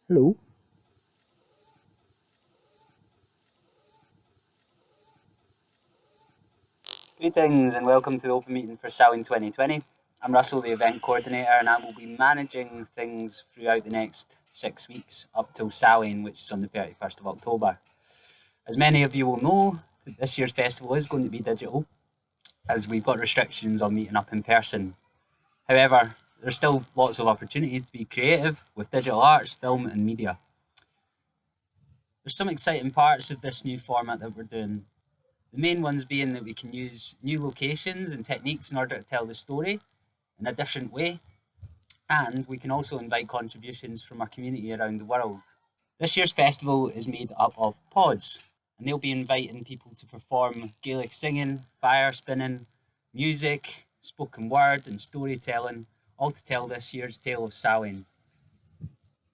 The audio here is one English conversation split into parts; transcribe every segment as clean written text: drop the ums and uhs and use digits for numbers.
Hello. Greetings and welcome to the open meeting for Samhuinn 2020. I'm Russell, the event coordinator, and I will be managing things throughout the next 6 weeks up till Samhain, which is on the 31st of October. As many of you will know, this year's festival is going to be digital, as we've got restrictions on meeting up in person. However, there's still lots of opportunity to be creative with digital arts, film, and media. There's some exciting parts of this new format that we're doing. The main ones being that we can use new locations and techniques in order to tell the story in a different way, and we can also invite contributions from our community around the world. This year's festival is made up of pods, and they'll be inviting people to perform Gaelic singing, fire spinning, music, spoken word, and storytelling, all to tell this year's tale of Samhain.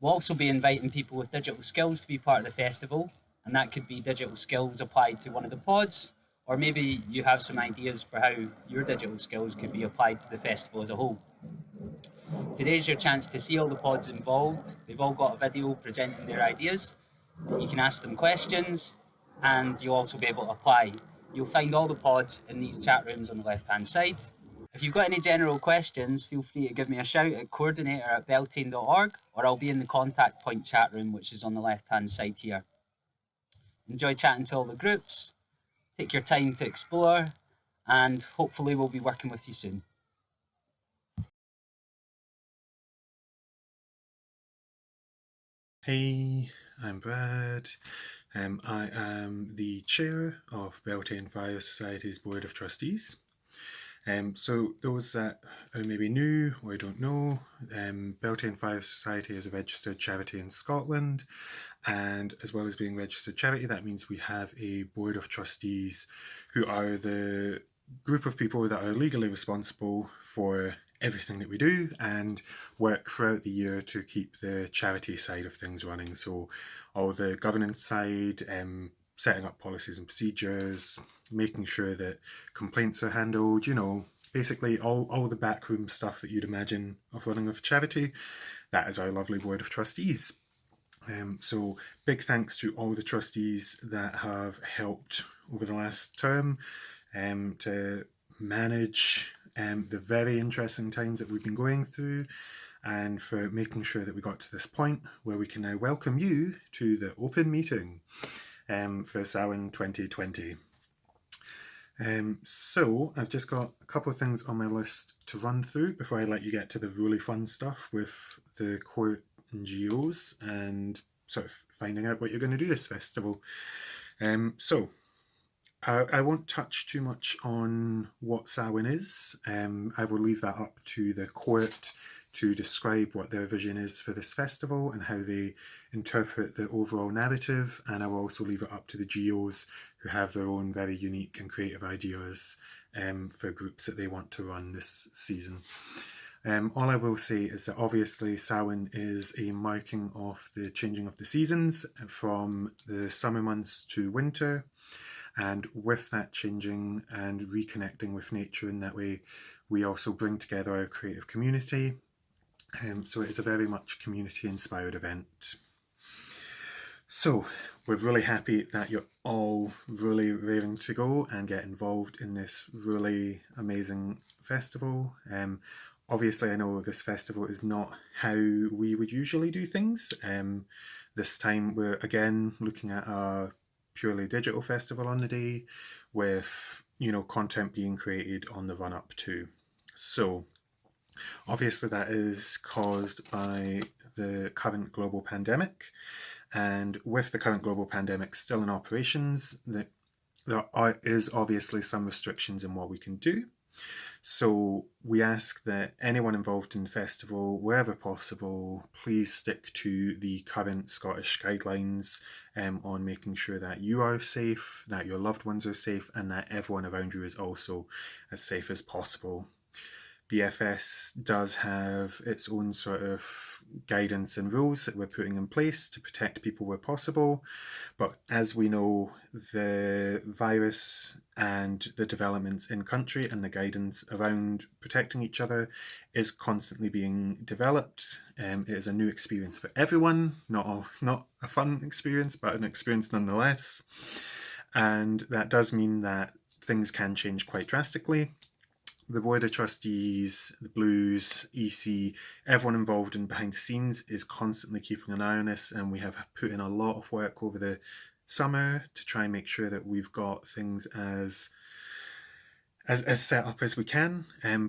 We'll also be inviting people with digital skills to be part of the festival, and that could be digital skills applied to one of the pods, or maybe you have some ideas for how your digital skills could be applied to the festival as a whole. Today's your chance to see all the pods involved. They've all got a video presenting their ideas. You can ask them questions and you'll also be able to apply. You'll find all the pods in these chat rooms on the left hand side. If you've got any general questions, feel free to give me a shout at coordinator@beltane.org, or I'll be in the contact point chat room, which is on the left hand side here. Enjoy chatting to all the groups, take your time to explore, and hopefully we'll be working with you soon. Hey, I'm Brad. I am the chair of Beltane Fire Society's Board of Trustees. So those that are maybe new or don't know, Beltane Fire Society is a registered charity in Scotland, and as well as being a registered charity, that means we have a board of trustees who are the group of people that are legally responsible for everything that we do and work throughout the year to keep the charity side of things running. So all the governance side, setting up policies and procedures, making sure that complaints are handled, basically all the backroom stuff that you'd imagine of running a charity. That is our lovely board of trustees. So big thanks to all the trustees that have helped over the last term to manage the very interesting times that we've been going through, and for making sure that we got to this point where we can now welcome you to the open meeting for Samhain 2020. So I've just got a couple of things on my list to run through before I let you get to the really fun stuff with the core NGOs and sort of finding out what you're going to do this festival. So I won't touch too much on what Samhain is. I will leave that up to the court to describe what their vision is for this festival and how they interpret the overall narrative, and I will also leave it up to the GOs who have their own very unique and creative ideas for groups that they want to run this season. All I will say is that obviously Samhain is a marking of the changing of the seasons from the summer months to winter, and with that changing and reconnecting with nature in that way, we also bring together our creative community. So it is a very much community-inspired event. So we're really happy that you're all really raring to go and get involved in this really amazing festival. Obviously, I know this festival is not how we would usually do things. This time we're again looking at a purely digital festival on the day with, content being created on the run-up to. So obviously that is caused by the current global pandemic. And with the current global pandemic still in operations, there is obviously some restrictions in what we can do. So we ask that anyone involved in the festival, wherever possible, please stick to the current Scottish guidelines on making sure that you are safe, that your loved ones are safe, and that everyone around you is also as safe as possible. BFS does have its own sort of guidance and rules that we're putting in place to protect people where possible. But as we know, the virus and the developments in country and the guidance around protecting each other is constantly being developed. It is a new experience for everyone, not a fun experience, but an experience nonetheless. And that does mean that things can change quite drastically. The Board of Trustees, the Blues, EC, everyone involved in behind the scenes is constantly keeping an eye on this, and we have put in a lot of work over the summer to try and make sure that we've got things as set up as we can.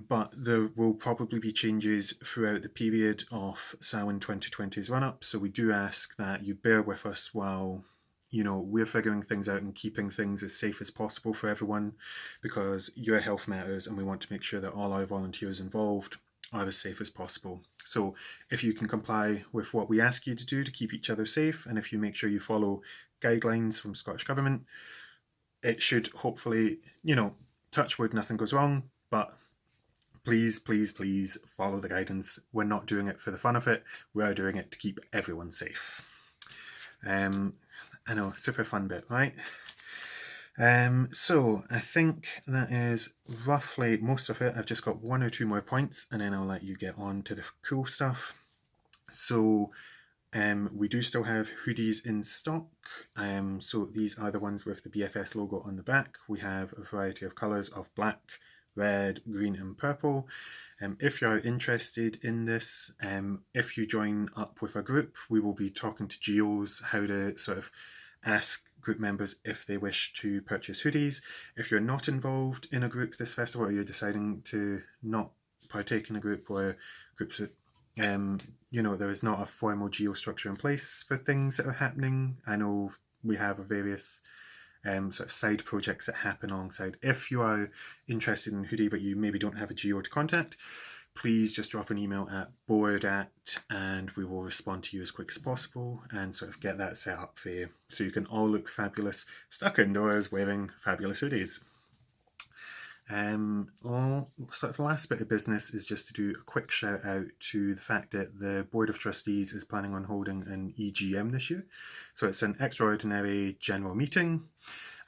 But there will probably be changes throughout the period of Samhain 2020's run-up, so we do ask that you bear with us while we're figuring things out and keeping things as safe as possible for everyone, because your health matters and we want to make sure that all our volunteers involved are as safe as possible. So if you can comply with what we ask you to do to keep each other safe, and if you make sure you follow guidelines from Scottish Government, it should hopefully, touch wood, nothing goes wrong, but please, please, please follow the guidance. We're not doing it for the fun of it. We are doing it to keep everyone safe. I know, super fun bit, right? So I think that is roughly most of it. I've just got one or two more points and then I'll let you get on to the cool stuff. So we do still have hoodies in stock. So these are the ones with the BFS logo on the back. We have a variety of colours of black, red, green and purple. If you're interested in this, if you join up with a group, we will be talking to GOs how to sort of ask group members if they wish to purchase hoodies. If you're not involved in a group this festival, or you're deciding to not partake in a group, or groups that there is not a formal geo structure in place for things that are happening. I know we have various sort of side projects that happen alongside. If you are interested in hoodie but you maybe don't have a geo to contact, please just drop an email at board@, and we will respond to you as quick as possible and sort of get that set up for you so you can all look fabulous stuck indoors wearing fabulous hoodies. Sort of the last bit of business is just to do a quick shout out to the fact that the Board of Trustees is planning on holding an EGM this year. So it's an extraordinary general meeting.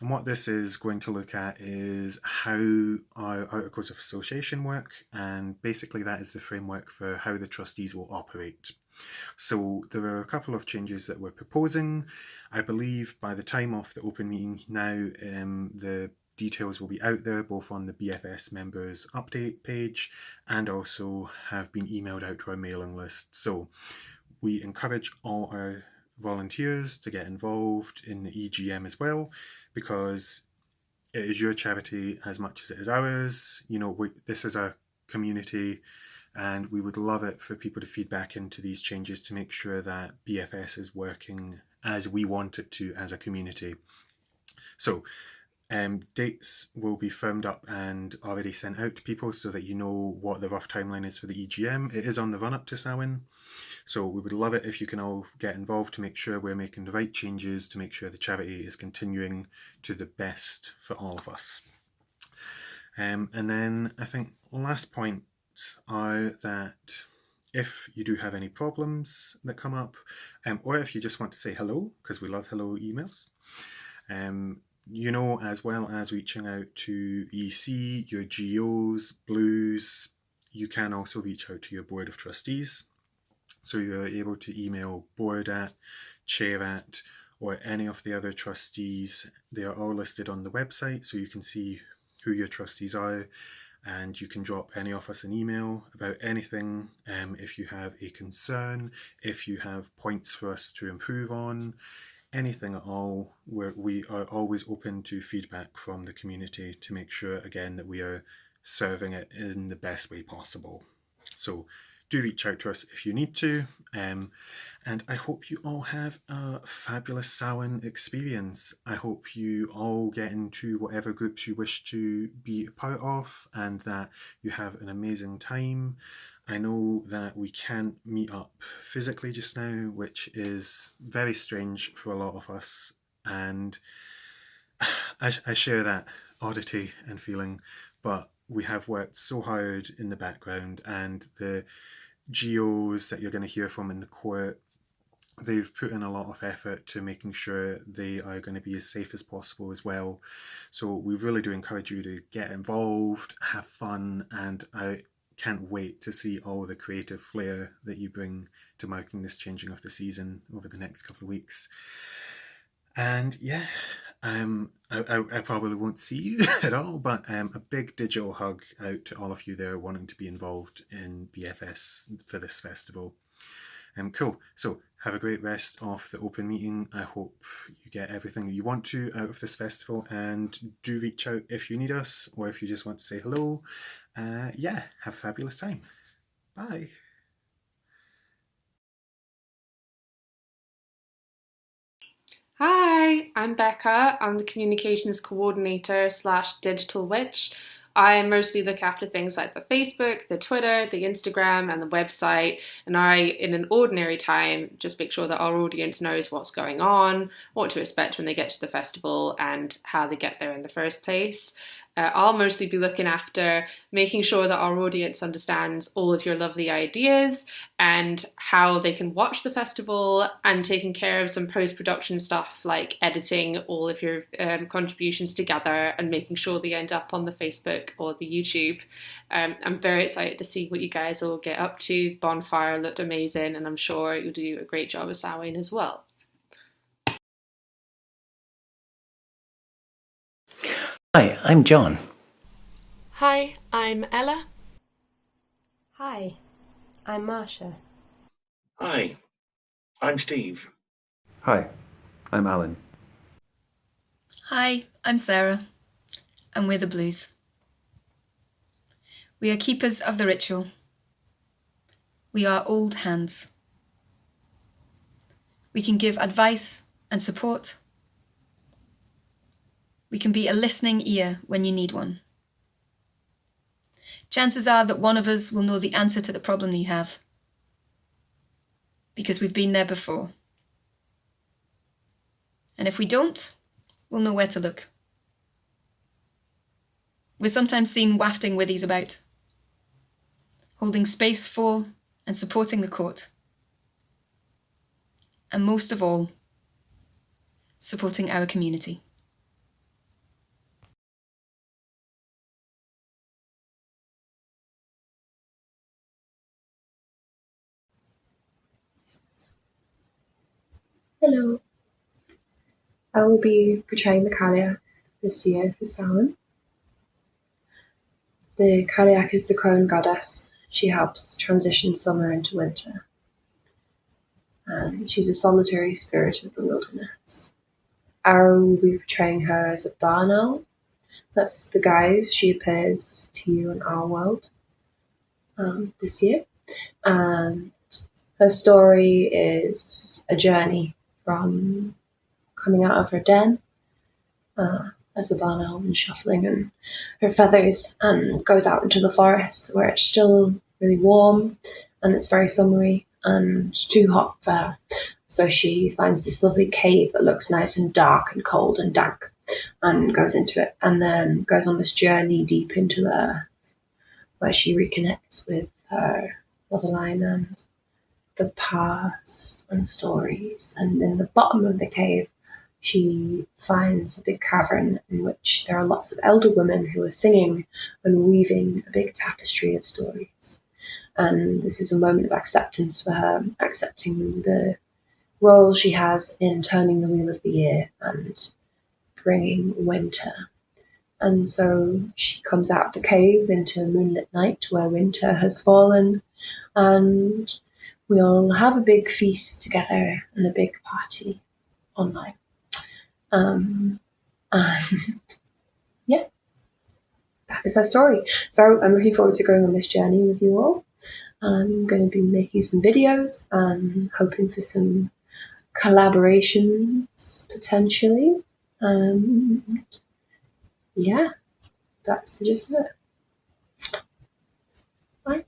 And what this is going to look at is how our Articles of Association work, and basically that is the framework for how the trustees will operate. So there are a couple of changes that we're proposing. I believe by the time of the open meeting now, the details will be out there both on the BFS members update page and also have been emailed out to our mailing list. So we encourage all our volunteers to get involved in the EGM as well, because it is your charity as much as it is ours. This is a community and we would love it for people to feed back into these changes to make sure that BFS is working as we want it to as a community. So dates will be firmed up and already sent out to people so that you know what the rough timeline is for the EGM. It is on the run-up to Samhain, so we would love it if you can all get involved to make sure we're making the right changes to make sure the charity is continuing to the best for all of us. And then I think last points are that if you do have any problems that come up, or if you just want to say hello, because we love hello emails, as well as reaching out to EC, your GOs, Blues, you can also reach out to your Board of Trustees. So you're able to email board@, chair@, or any of the other trustees. They are all listed on the website, so you can see who your trustees are, and you can drop any of us an email about anything. If you have a concern, if you have points for us to improve on, anything at all, we are always open to feedback from the community to make sure, again, that we are serving it in the best way possible. So do reach out to us if you need to. And I hope you all have a fabulous Samhain experience. I hope you all get into whatever groups you wish to be a part of and that you have an amazing time. I know that we can't meet up physically just now, which is very strange for a lot of us, and I share that oddity and feeling, but we have worked so hard in the background, and the geos that you're going to hear from in the court, they've put in a lot of effort to making sure they are going to be as safe as possible as well. So we really do encourage you to get involved, have fun, and I can't wait to see all the creative flair that you bring to marking this changing of the season over the next couple of weeks. And yeah, I probably won't see you at all, but a big digital hug out to all of you there wanting to be involved in BFS for this festival. Cool. So have a great rest of the open meeting. I hope you get everything you want to out of this festival, and do reach out if you need us or if you just want to say hello. Yeah, have a fabulous time. Bye. Hi, I'm Becca. I'm the communications coordinator / digital witch. I mostly look after things like the Facebook, the Twitter, the Instagram, and the website. And I, in an ordinary time, just make sure that our audience knows what's going on, what to expect when they get to the festival, and how they get there in the first place. I'll mostly be looking after making sure that our audience understands all of your lovely ideas and how they can watch the festival, and taking care of some post-production stuff like editing all of your contributions together and making sure they end up on the Facebook or the YouTube. I'm very excited to see what you guys all get up to. Bonfire looked amazing, and I'm sure you'll do a great job of Samhuinn as well. Hi, I'm John. Hi, I'm Ella. Hi, I'm Marsha. Hi, I'm Steve. Hi, I'm Alan. Hi, I'm Sarah, and we're the Blues. We are keepers of the ritual. We are old hands. We can give advice and support. We can be a listening ear when you need one. Chances are that one of us will know the answer to the problem you have, because we've been there before. And if we don't, we'll know where to look. We're sometimes seen wafting withies about, holding space for and supporting the court. And most of all, supporting our community. Hello. I will be portraying the Kaliak this year for Samhain. The Kaliak is the crone goddess. She helps transition summer into winter. And she's a solitary spirit of the wilderness. Arrow will be portraying her as a barn owl. That's the guise she appears to you in our world this year. And her story is a journey from coming out of her den as a barn owl and shuffling in her feathers, and goes out into the forest where it's still really warm and it's very summery and too hot for her. So she finds this lovely cave that looks nice and dark and cold and dank, and goes into it, and then goes on this journey deep into the earth where she reconnects with her motherline and the past and stories. And in the bottom of the cave, she finds a big cavern in which there are lots of elder women who are singing and weaving a big tapestry of stories. And this is a moment of acceptance for her, accepting the role she has in turning the wheel of the year and bringing winter. And so she comes out of the cave into a moonlit night where winter has fallen, and we all have a big feast together and a big party online. And yeah, that is her story. So I'm looking forward to going on this journey with you all. I'm going to be making some videos and hoping for some collaborations potentially. Yeah, that's the gist of it. Bye.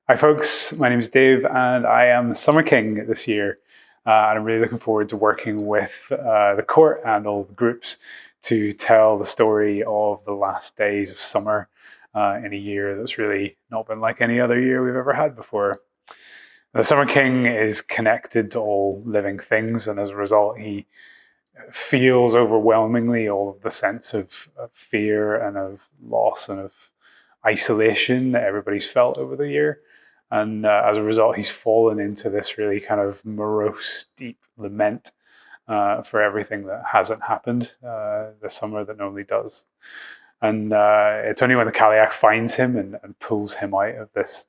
Hi folks, my name is Dave and I am Summer King this year. And I'm really looking forward to working with the court and all the groups to tell the story of the last days of summer in a year that's really not been like any other year we've ever had before. The Summer King is connected to all living things, and as a result, he feels overwhelmingly all of the sense of fear and of loss and of isolation that everybody's felt over the year. And as a result, he's fallen into this really kind of morose, deep lament for everything that hasn't happened this summer that normally does. And it's only when the Kaliak finds him and pulls him out of this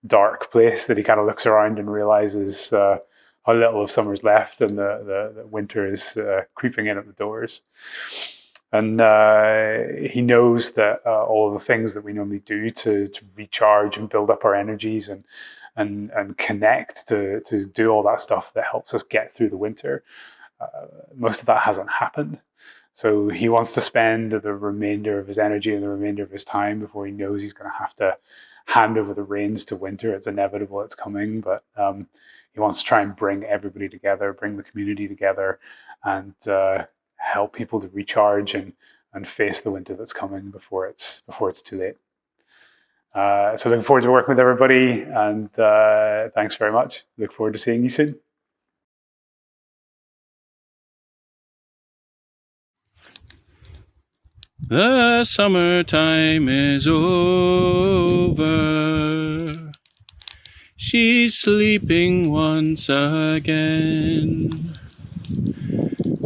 dark place that he kind of looks around and realizes how little of summer's left and the winter is creeping in at the doors. And he knows that all of the things that we normally do to recharge and build up our energies and connect to do all that stuff that helps us get through the winter, most of that hasn't happened. So he wants to spend the remainder of his energy and the remainder of his time before he knows he's going to have to hand over the reins to winter. It's inevitable, it's coming, but he wants to try and bring everybody together, bring the community together, and help people to recharge and face the winter that's coming before it's too late. So looking forward to working with everybody, and thanks very much. Look forward to seeing you soon. The summertime is over. She's sleeping once again.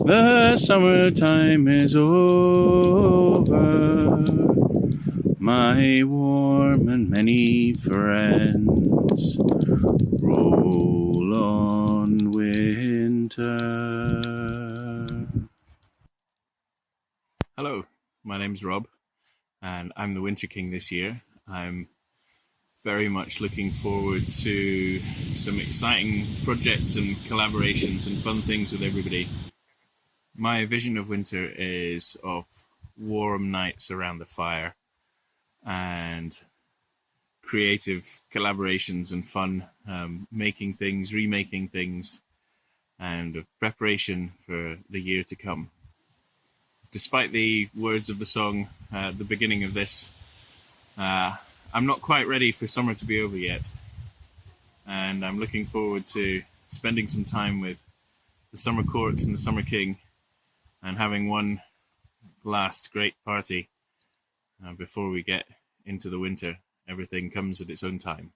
The summertime is over. My warm and many friends, roll on winter. Hello, my name's Rob, and I'm the Winter King this year. I'm very much looking forward to some exciting projects and collaborations and fun things with everybody. My vision of winter is of warm nights around the fire and creative collaborations and fun, making things, remaking things, and of preparation for the year to come. Despite the words of the song at the beginning of this, I'm not quite ready for summer to be over yet. And I'm looking forward to spending some time with the Summer Court and the Summer King and having one last great party before we get into the winter. Everything comes at its own time.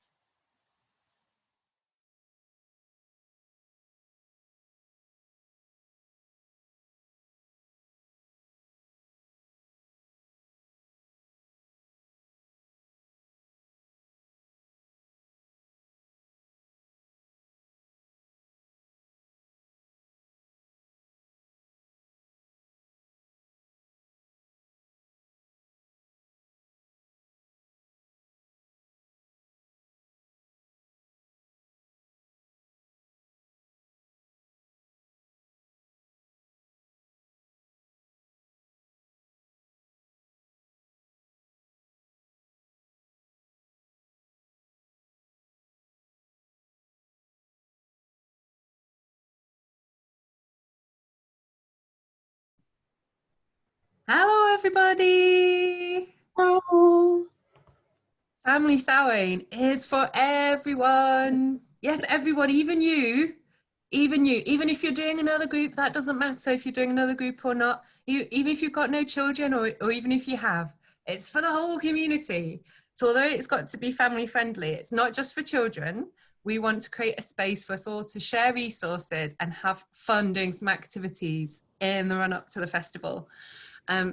Hello, everybody. Hello. Family Samhain is for everyone. Yes, everyone, even you. Even you. Even if you're doing another group, that doesn't matter if you're doing another group or not. Even if you've got no children or even if you have, it's for the whole community. So although it's got to be family friendly, it's not just for children. We want to create a space for us all to share resources and have fun doing some activities in the run up to the festival.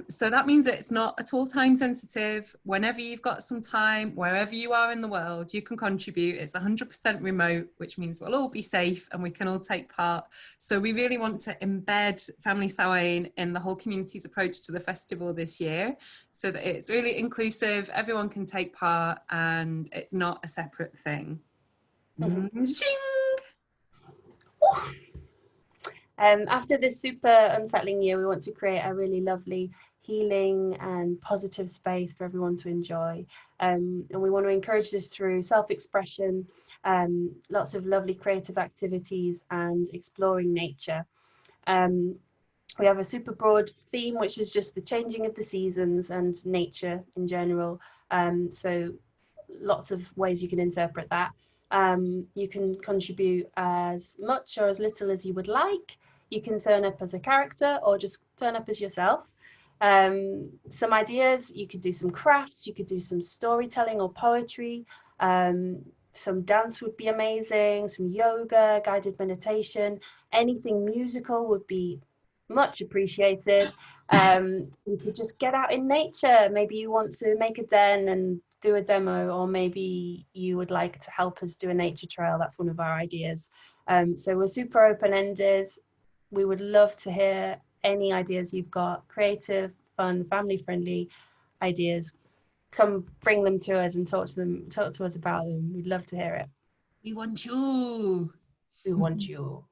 So that means that it's not at all time sensitive. Whenever you've got some time, wherever you are in the world, you can contribute. It's 100% remote, which means we'll all be safe and we can all take part. So we really want to embed Family Samhain in the whole community's approach to the festival this year, so that it's really inclusive, everyone can take part, and it's not a separate thing. After this super unsettling year, we want to create a really lovely healing and positive space for everyone to enjoy. And we want to encourage this through self-expression lots of lovely creative activities and exploring nature. We have a super broad theme, which is just the changing of the seasons and nature in general. So lots of ways you can interpret that. You can contribute as much or as little as you would like. You can turn up as a character or just turn up as yourself. Some ideas, you could do some crafts, you could do some storytelling or poetry. Some dance would be amazing, some yoga, guided meditation, anything musical would be much appreciated. You could just get out in nature. Maybe you want to make a den and do a demo, or maybe you would like to help us do a nature trail. That's one of our ideas. So we're super open-ended. We would love to hear any ideas you've got, creative, fun, family-friendly ideas. Come bring them to us and talk to us about them. We'd love to hear it. We want you. We want you.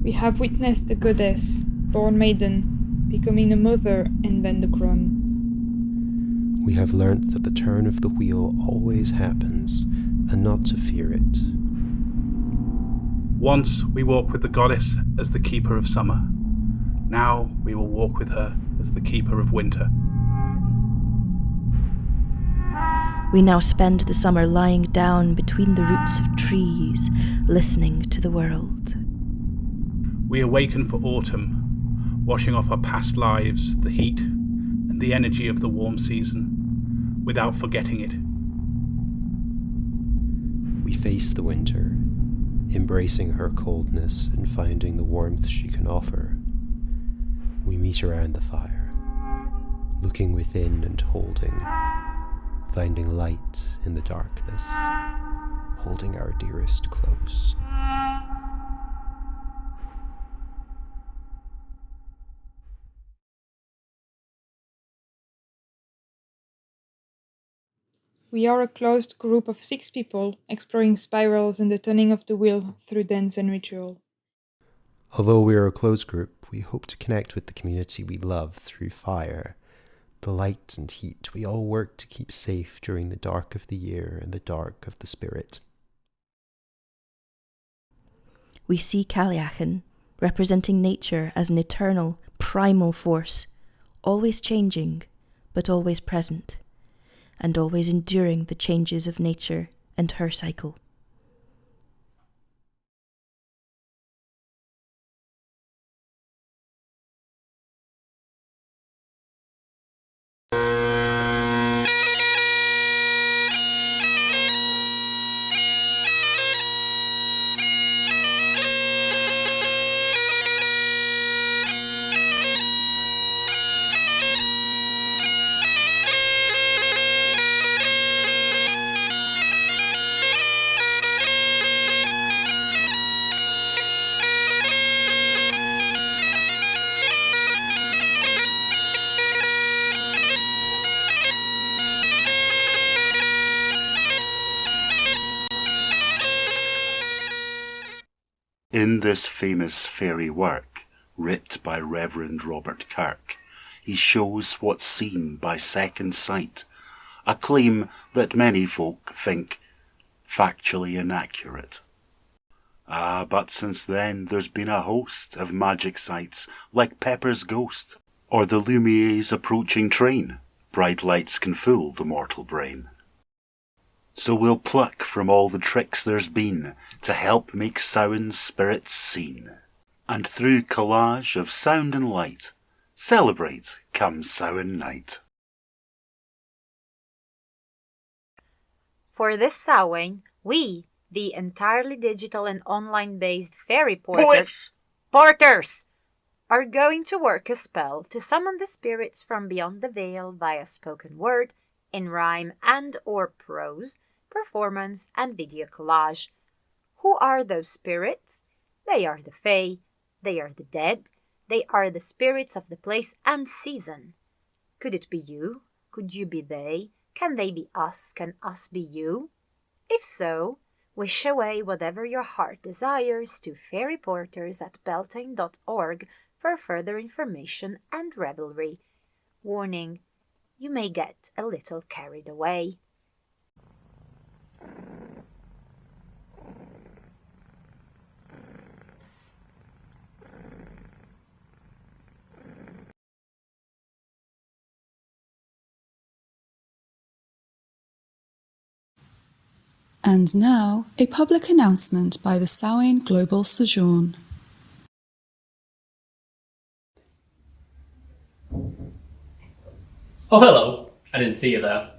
We have witnessed the goddess, born maiden, becoming a mother and then the crown. We have learnt that the turn of the wheel always happens, and not to fear it. Once we walked with the goddess as the keeper of summer. Now we will walk with her as the keeper of winter. We now spend the summer lying down between the roots of trees, listening to the world. We awaken for autumn, washing off our past lives, the heat, and the energy of the warm season, without forgetting it. We face the winter, embracing her coldness and finding the warmth she can offer. We meet around the fire, looking within and holding, finding light in the darkness, holding our dearest close. We are a closed group of 6 people exploring spirals and the turning of the wheel through dance and ritual. Although we are a closed group, we hope to connect with the community we love through fire, the light and heat we all work to keep safe during the dark of the year and the dark of the spirit. We see Cailleachan, representing nature as an eternal, primal force, always changing, but always present, and always enduring the changes of nature and her cycle. In this famous fairy work, writ by Reverend Robert Kirk, he shows what's seen by second sight, a claim that many folk think factually inaccurate. But since then there's been a host of magic sights like Pepper's Ghost, or the Lumiere's approaching train. Bright lights can fool the mortal brain. So we'll pluck from all the tricks there's been to help make Samhuinn's spirits seen. And through collage of sound and light, celebrate come Samhain night. For this Samhain, we, the entirely digital and online-based fairy porters, are going to work a spell to summon the spirits from beyond the veil via spoken word, in rhyme and or prose, performance and video collage. Who are those spirits? They are the Fae, they are the dead, they are the spirits of the place and season. Could it be you? Could you be they? Can they be us? Can us be you? If so, wish away whatever your heart desires to fairyporters@beltane.org for further information and revelry. Warning, you may get a little carried away. And now, a public announcement by the Samhuinn Global Sojourn. Oh, hello. I didn't see you there.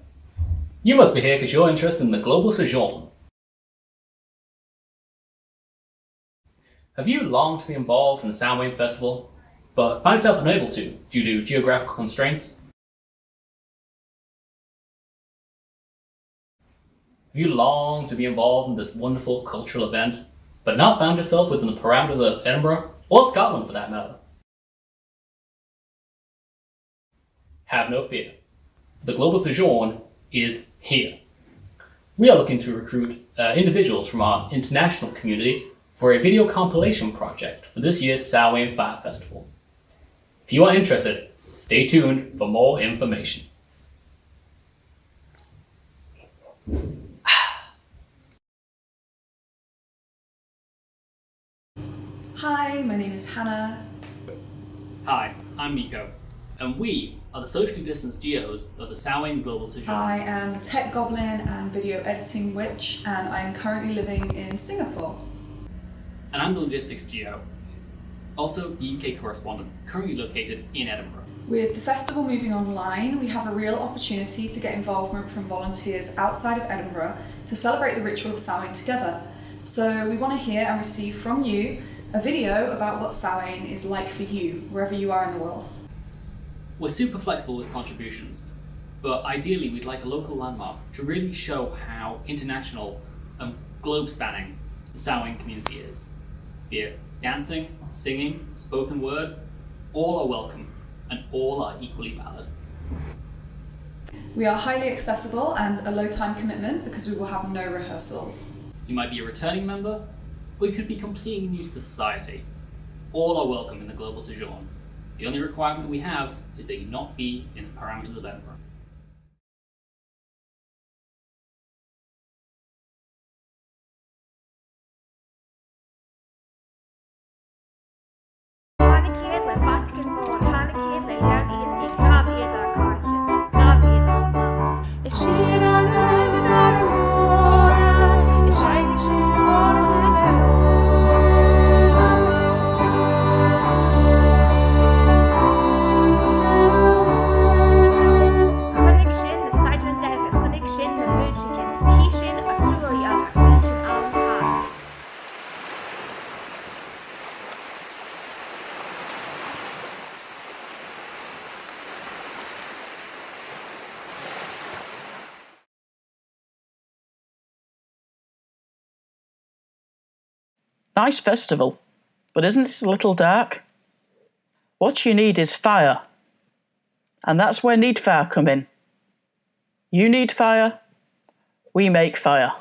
You must be here because you're interested in the Global Sojourn. Have you longed to be involved in the Samhuinn Festival, but find yourself unable to due to geographical constraints? Have you longed to be involved in this wonderful cultural event, but not found yourself within the parameters of Edinburgh, or Scotland for that matter? Have no fear. The Global Sojourn is here. We are looking to recruit individuals from our international community for a video compilation project for this year's Samhuinn Fire Festival. If you are interested, stay tuned for more information. Hi, my name is Hannah. Hi, I'm Miko, and we are the socially distanced geos of the Samhuinn Global Sojourn. I am a tech goblin and video editing witch, and I'm currently living in Singapore. And I'm the logistics geo, also the UK correspondent, currently located in Edinburgh. With the festival moving online, we have a real opportunity to get involvement from volunteers outside of Edinburgh to celebrate the ritual of Samhain together. So we want to hear and receive from you a video about what Samhain is like for you, wherever you are in the world. We're super flexible with contributions, but ideally we'd like a local landmark to really show how international and globe-spanning the Samhain community is. Be it dancing, singing, spoken word, all are welcome and all are equally valid. We are highly accessible and a low time commitment because we will have no rehearsals. You might be a returning member, or you could be completely new to the society. All are welcome in the Global Sojourn. The only requirement we have is that you not be in the parameters of Edinburgh. Nice festival, but isn't it a little dark? What you need is fire. And that's where Need Fire come in. You need fire, we make fire.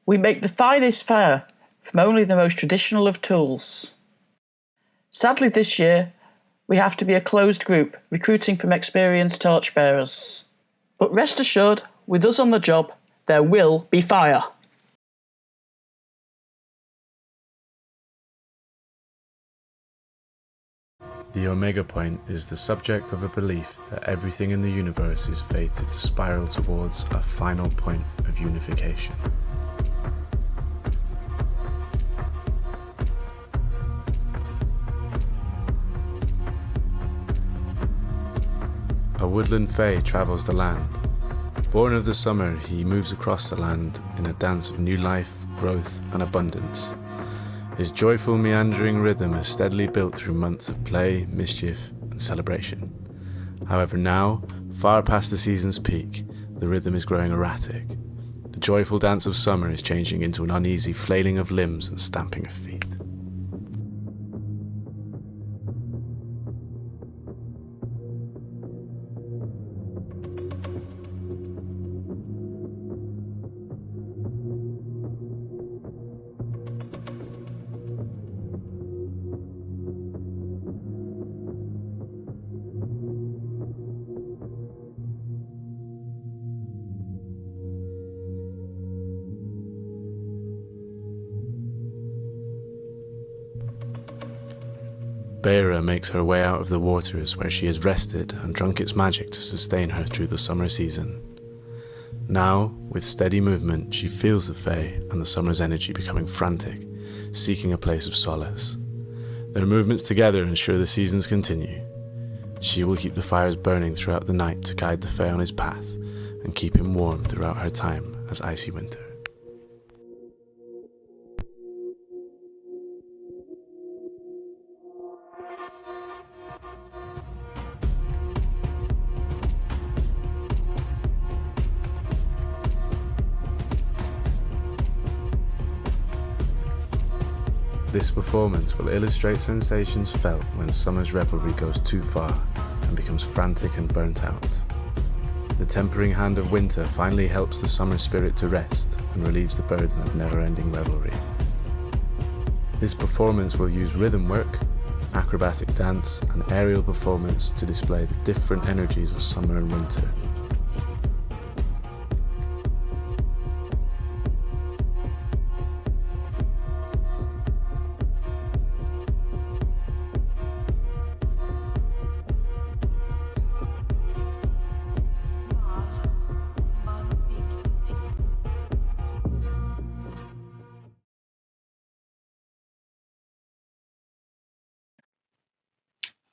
We make the finest fire from only the most traditional of tools. Sadly this year, we have to be a closed group recruiting from experienced torchbearers. But rest assured, with us on the job, there will be fire. The Omega Point is the subject of a belief that everything in the universe is fated to spiral towards a final point of unification. A woodland fae travels the land. Born of the summer, he moves across the land in a dance of new life, growth and abundance. His joyful meandering rhythm is steadily built through months of play, mischief and celebration. However now, far past the season's peak, the rhythm is growing erratic. The joyful dance of summer is changing into an uneasy flailing of limbs and stamping of feet. Beira makes her way out of the waters where she has rested and drunk its magic to sustain her through the summer season. Now, with steady movement, she feels the Fae and the summer's energy becoming frantic, seeking a place of solace. Their movements together ensure the seasons continue. She will keep the fires burning throughout the night to guide the Fae on his path and keep him warm throughout her time as Icy Winter. This performance will illustrate sensations felt when summer's revelry goes too far and becomes frantic and burnt out. The tempering hand of winter finally helps the summer spirit to rest and relieves the burden of never-ending revelry. This performance will use rhythm work, acrobatic dance, and aerial performance to display the different energies of summer and winter.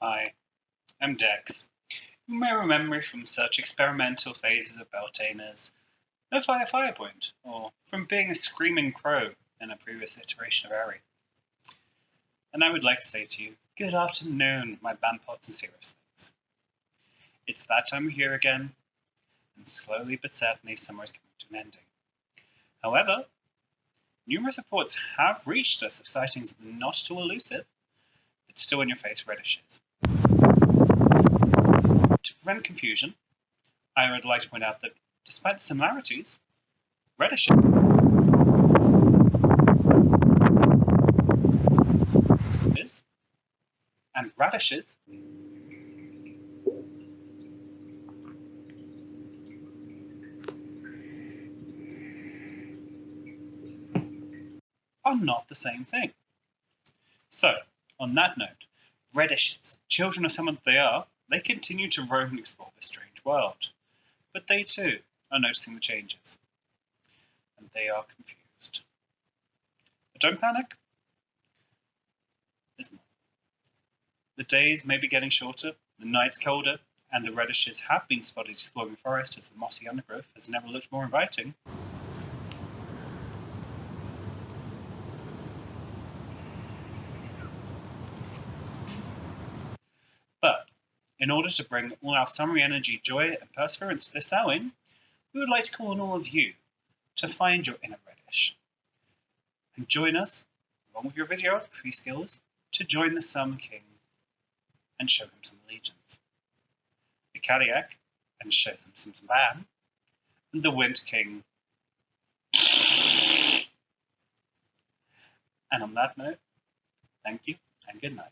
Hi, I'm Dex. You may remember me from such experimental phases of Beltane as No Fire Firepoint, or from being a screaming crow in a previous iteration of Ari. And I would like to say to you, good afternoon, my bandpots and seriouslings. It's that time of year again, and slowly but certainly summer is coming to an ending. However, numerous reports have reached us of sightings of not too elusive, but still in your face redishes. To prevent confusion, I would like to point out that despite the similarities, redishes and radishes are not the same thing. So, on that note, redishes, children of someone they are, they continue to roam and explore this strange world. But they too are noticing the changes. And they are confused. But don't panic. There's more. The days may be getting shorter, the nights colder, and the redishes have been spotted exploring the forest as the mossy undergrowth has never looked more inviting. But in order to bring all our summery energy, joy, and perseverance to this Samhuinn, we would like to call on all of you to find your inner reddish and join us, along with your videography skills, to join the Sun King and show him some allegiance, the Kaliak and show them some Ban, and the Winter King. And on that note, thank you and good night.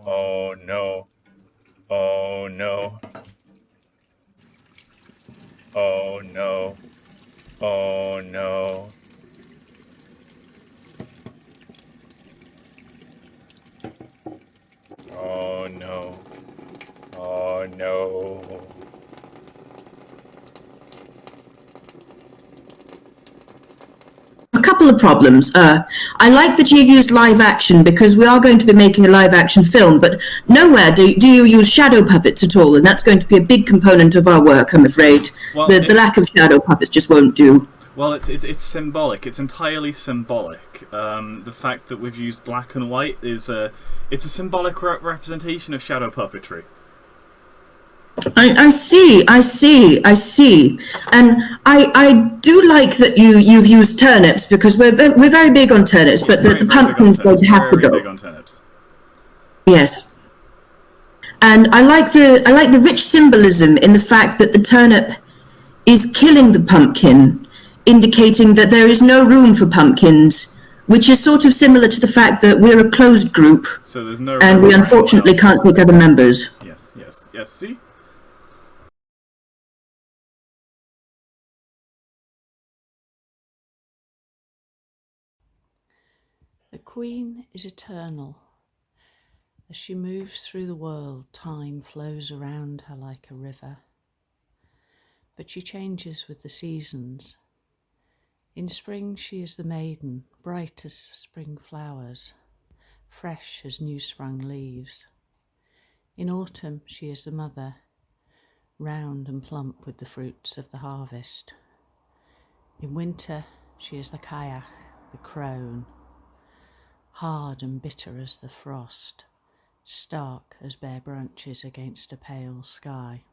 Oh no. Oh no. Oh no. Oh no. Oh no. Oh no. couple of problems. I like that you've used live action because we are going to be making a live action film, but nowhere do you use shadow puppets at all, and that's going to be a big component of our work, I'm afraid. Well, the lack of shadow puppets just won't do. Well, it's symbolic. It's entirely symbolic. The fact that we've used black and white is it's a symbolic representation of shadow puppetry. I see, and I do like that you've used turnips because we're very big on turnips, but the pumpkins don't have to go. Very big on turnips. Yes, and I like the rich symbolism in the fact that the turnip is killing the pumpkin, indicating that there is no room for pumpkins, which is sort of similar to the fact that we're a closed group, So there's no and room we for unfortunately anyone else. can't take other members. Yes. See. The Queen is eternal. As she moves through the world, time flows around her like a river. But she changes with the seasons. In spring she is the maiden, bright as spring flowers, fresh as new-sprung leaves. In autumn she is the mother, round and plump with the fruits of the harvest. In winter she is the kayak, the crone, hard and bitter as the frost, stark as bare branches against a pale sky.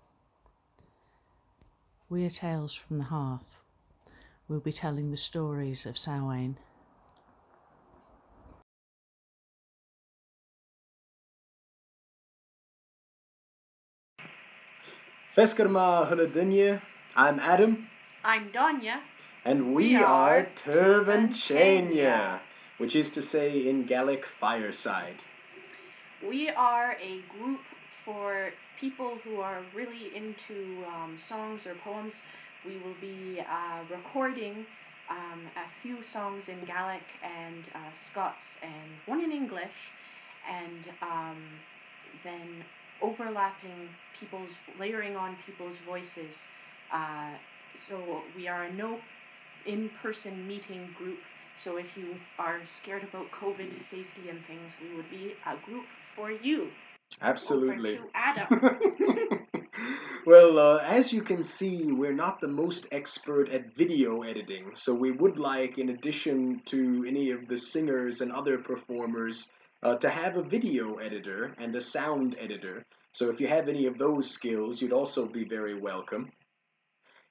We are Tales from the Hearth. We'll be telling the stories of Samhuinn. Feskerma Hulladunje, I'm Adam. I'm Donya. And we are Turvanchenia, which is to say in Gaelic fireside. We are a group for people who are really into songs or poems. We will be recording a few songs in Gaelic and Scots and one in English, and then layering on people's voices. So we are a no in-person meeting group. So if you are scared about COVID safety and things, we would be a group for you. Absolutely. Over to Adam. Well, as you can see, we're not the most expert at video editing, so we would like, in addition to any of the singers and other performers, to have a video editor and a sound editor. So if you have any of those skills, you'd also be very welcome.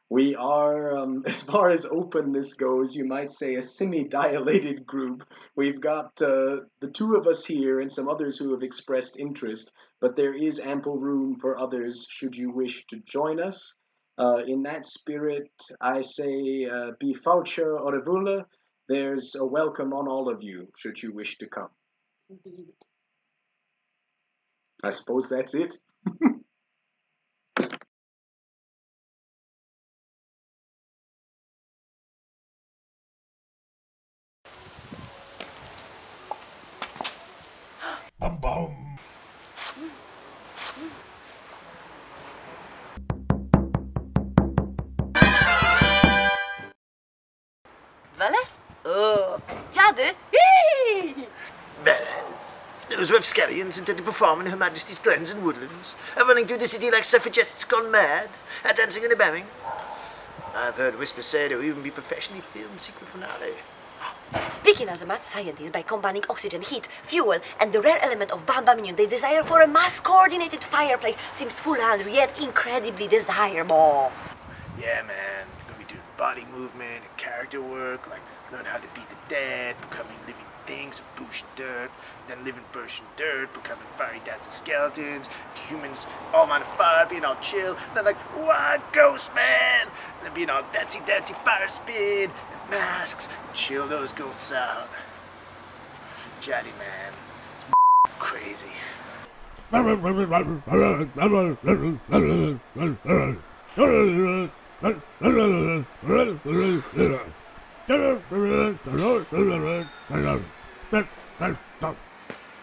We are, as far as openness goes, you might say a semi-dilated group. We've got the two of us here and some others who have expressed interest, but there is ample room for others should you wish to join us. In that spirit, I say, be faucher orevula. There's a welcome on all of you should you wish to come. Indeed. I suppose that's it. Bum bum. Veles? Oh, Jadu? Hee! Veles? Those rapscallions intend to perform in Her Majesty's glens and woodlands, and running through the city like suffragettes gone mad, and dancing and a-bowing. I've heard whispers say there will even be professionally filmed secret finale. Speaking as a mad scientist, by combining oxygen, heat, fuel, and the rare element of bambaminion, the desire for a mass-coordinated fireplace seems full-on yet incredibly desirable. Yeah, man. You're gonna be doing body movement and character work, like learn how to beat the dead, becoming living things, push dirt, then living Persian dirt, becoming fiery dancing skeletons, humans all on fire, being all chill, then like, wow, ghost man, and then being all dancey fire spin, and masks, and chill those ghosts out. Jaddy, man, it's crazy.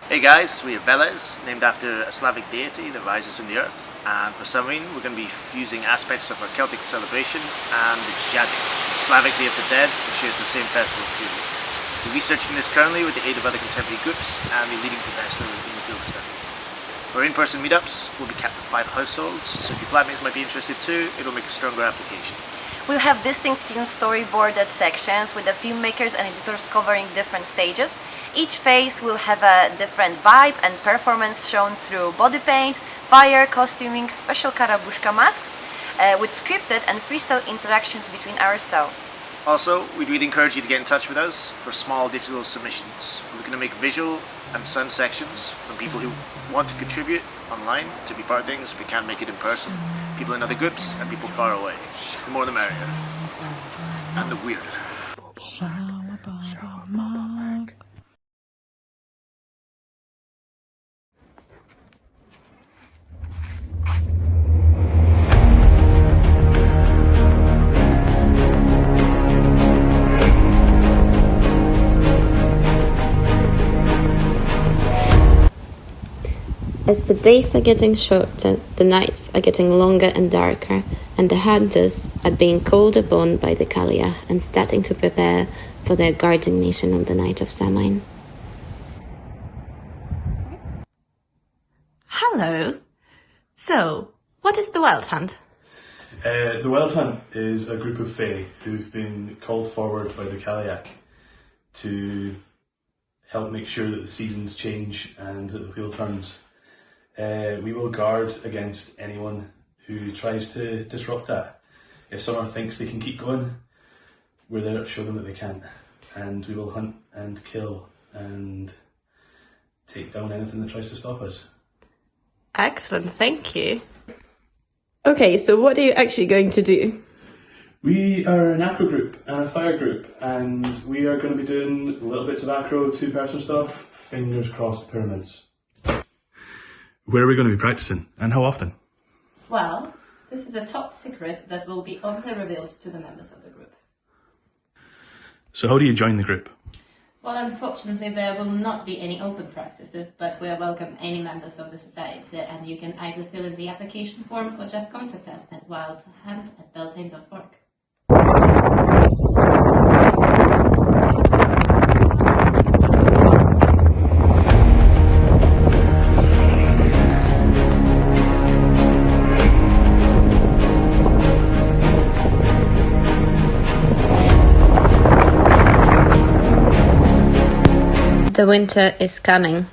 Hey guys, we are Veles, named after a Slavic deity that rises from the earth. And for Samhuinn, we're going to be fusing aspects of our Celtic celebration and the Jadi, the Slavic Day of the Dead, that shares the same festival period. We're researching this currently with the aid of other contemporary groups and the leading professor in the field of study. For in-person meetups, we'll be capped at 5 households, so if your flatmates might be interested too, it'll make a stronger application. We'll have distinct film storyboarded sections with the filmmakers and editors covering different stages. Each phase will have a different vibe and performance shown through body paint, fire, costuming, special karabushka masks, with scripted and freestyle interactions between ourselves. Also, we'd really encourage you to get in touch with us for small digital submissions. We're looking to make visual and sound sections from people who want to contribute online to be part of things but can't make it in person, people in other groups, and people far away. The more the merrier. And the weirder. As the days are getting shorter, the nights are getting longer and darker, and the hunters are being called upon by the Kalia and starting to prepare for their guarding mission on the night of Samhainn. Hello. So, what is the Wild Hunt? The Wild Hunt is a group of Fae who've been called forward by the Kaliak to help make sure that the seasons change and that the wheel turns. We will guard against anyone who tries to disrupt that. If someone thinks they can keep going, we're there to show them that they can't. And we will hunt and kill and take down anything that tries to stop us. Excellent, thank you. Okay, so what are you actually going to do? We are an acro group and a fire group, and we are going to be doing little bits of acro, 2-person stuff, fingers crossed pyramids. Where are we going to be practicing, and how often? Well, this is a top secret that will be only revealed to the members of the group. So how do you join the group? Well, unfortunately, there will not be any open practices, but we welcome any members of the society, and you can either fill in the application form or just contact us at wildhunt@beltane.org. The winter is coming.